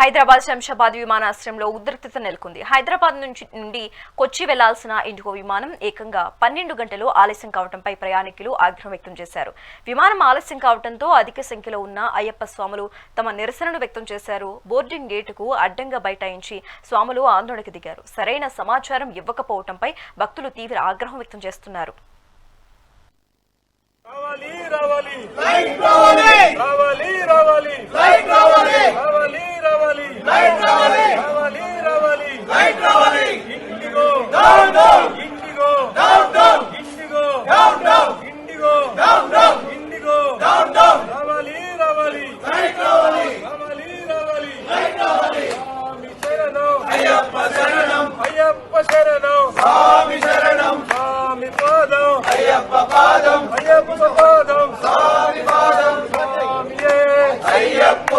హైదరాబాద్ శంషాబాద్ విమానాశ్రయంలో ఉద్రిక్తత నెలకొంది. హైదరాబాద్ నుండి కొచ్చి వెళ్లాల్సిన ఇండిగో విమానం ఏకంగా 12 గంటలు ఆలస్యం కావడంపై ప్రయాణికులు ఆగ్రహం వ్యక్తం చేశారు. విమానం ఆలస్యం కావడంతో అధిక సంఖ్యలో ఉన్న అయ్యప్ప స్వాములు తమ నిరసనను వ్యక్తం చేశారు. బోర్డింగ్ గేటుకు అడ్డంగా బైఠాయించి స్వాములు ఆందోళనకు దిగారు. సరైన సమాచారం ఇవ్వకపోవడంపై భక్తులు తీవ్ర ఆగ్రహం వ్యక్తం చేస్తున్నారు. అయ్యప్ప